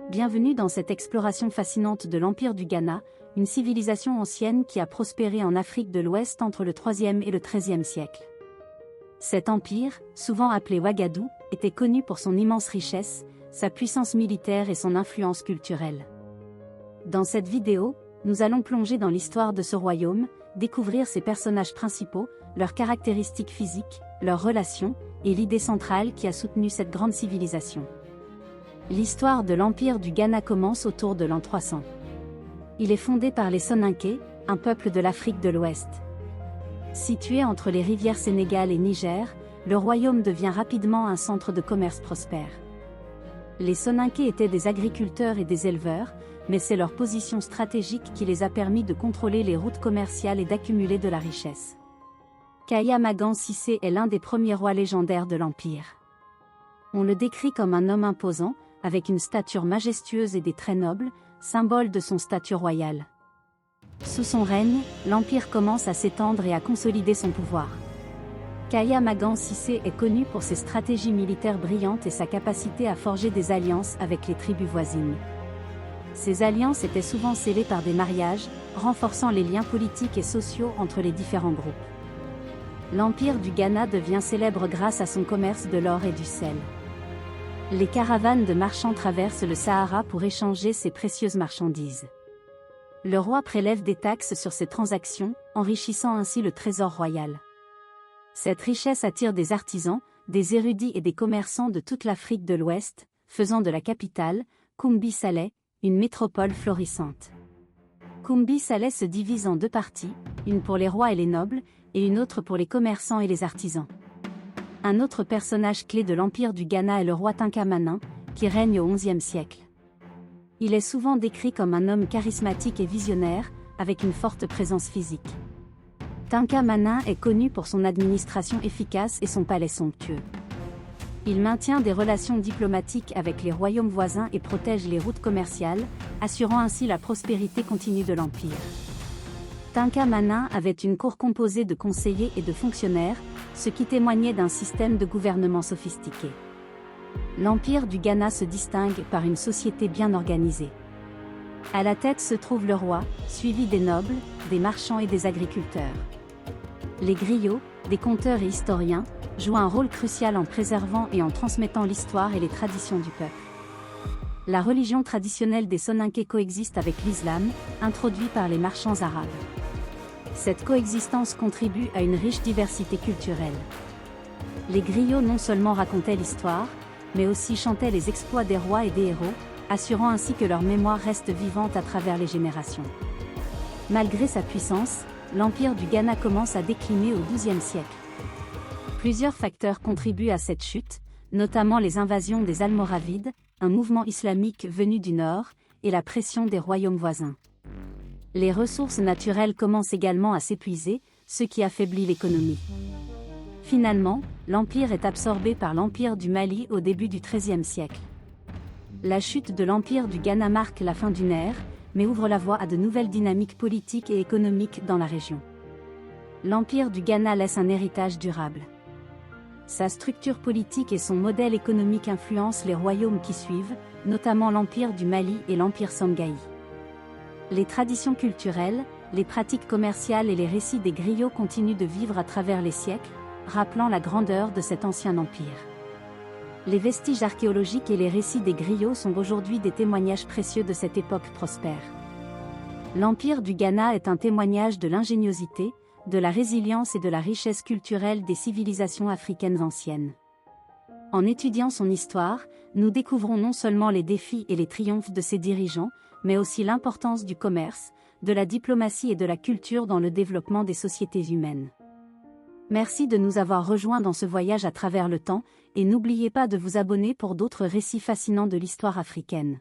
Bienvenue dans cette exploration fascinante de l'Empire du Ghana, une civilisation ancienne qui a prospéré en Afrique de l'Ouest entre le IIIe et le XIIIe siècle. Cet empire, souvent appelé Ouagadou, était connu pour son immense richesse, sa puissance militaire et son influence culturelle. Dans cette vidéo, nous allons plonger dans l'histoire de ce royaume, découvrir ses personnages principaux, leurs caractéristiques physiques, leurs relations, et l'idée centrale qui a soutenu cette grande civilisation. L'histoire de l'Empire du Ghana commence autour de l'an 300. Il est fondé par les Soninké, un peuple de l'Afrique de l'Ouest. Situé entre les rivières Sénégal et Niger, le royaume devient rapidement un centre de commerce prospère. Les Soninké étaient des agriculteurs et des éleveurs, mais c'est leur position stratégique qui les a permis de contrôler les routes commerciales et d'accumuler de la richesse. Kaya Magan Cissé est l'un des premiers rois légendaires de l'Empire. On le décrit comme un homme imposant, avec une stature majestueuse et des traits nobles, symbole de son statut royal. Sous son règne, l'Empire commence à s'étendre et à consolider son pouvoir. Kaya Magan Cissé est connu pour ses stratégies militaires brillantes et sa capacité à forger des alliances avec les tribus voisines. Ces alliances étaient souvent scellées par des mariages, renforçant les liens politiques et sociaux entre les différents groupes. L'Empire du Ghana devient célèbre grâce à son commerce de l'or et du sel. Les caravanes de marchands traversent le Sahara pour échanger ces précieuses marchandises. Le roi prélève des taxes sur ces transactions, enrichissant ainsi le trésor royal. Cette richesse attire des artisans, des érudits et des commerçants de toute l'Afrique de l'Ouest, faisant de la capitale, Koumbi Saleh, une métropole florissante. Koumbi Saleh se divise en deux parties, une pour les rois et les nobles, et une autre pour les commerçants et les artisans. Un autre personnage clé de l'Empire du Ghana est le roi Tinka Manin, qui règne au XIe siècle. Il est souvent décrit comme un homme charismatique et visionnaire, avec une forte présence physique. Tinka Manin est connu pour son administration efficace et son palais somptueux. Il maintient des relations diplomatiques avec les royaumes voisins et protège les routes commerciales, assurant ainsi la prospérité continue de l'Empire. Tinka Manin avait une cour composée de conseillers et de fonctionnaires, ce qui témoignait d'un système de gouvernement sophistiqué. L'Empire du Ghana se distingue par une société bien organisée. À la tête se trouve le roi, suivi des nobles, des marchands et des agriculteurs. Les griots, des conteurs et historiens, jouent un rôle crucial en préservant et en transmettant l'histoire et les traditions du peuple. La religion traditionnelle des Soninké coexiste avec l'islam, introduit par les marchands arabes. Cette coexistence contribue à une riche diversité culturelle. Les griots non seulement racontaient l'histoire, mais aussi chantaient les exploits des rois et des héros, assurant ainsi que leur mémoire reste vivante à travers les générations. Malgré sa puissance, l'Empire du Ghana commence à décliner au XIIe siècle. Plusieurs facteurs contribuent à cette chute, notamment les invasions des Almoravides, un mouvement islamique venu du nord, et la pression des royaumes voisins. Les ressources naturelles commencent également à s'épuiser, ce qui affaiblit l'économie. Finalement, l'Empire est absorbé par l'Empire du Mali au début du XIIIe siècle. La chute de l'Empire du Ghana marque la fin d'une ère, mais ouvre la voie à de nouvelles dynamiques politiques et économiques dans la région. L'Empire du Ghana laisse un héritage durable. Sa structure politique et son modèle économique influencent les royaumes qui suivent, notamment l'Empire du Mali et l'Empire Songhai. Les traditions culturelles, les pratiques commerciales et les récits des griots continuent de vivre à travers les siècles, rappelant la grandeur de cet ancien empire. Les vestiges archéologiques et les récits des griots sont aujourd'hui des témoignages précieux de cette époque prospère. L'Empire du Ghana est un témoignage de l'ingéniosité, de la résilience et de la richesse culturelle des civilisations africaines anciennes. En étudiant son histoire, nous découvrons non seulement les défis et les triomphes de ses dirigeants, mais aussi l'importance du commerce, de la diplomatie et de la culture dans le développement des sociétés humaines. Merci de nous avoir rejoints dans ce voyage à travers le temps, et n'oubliez pas de vous abonner pour d'autres récits fascinants de l'histoire africaine.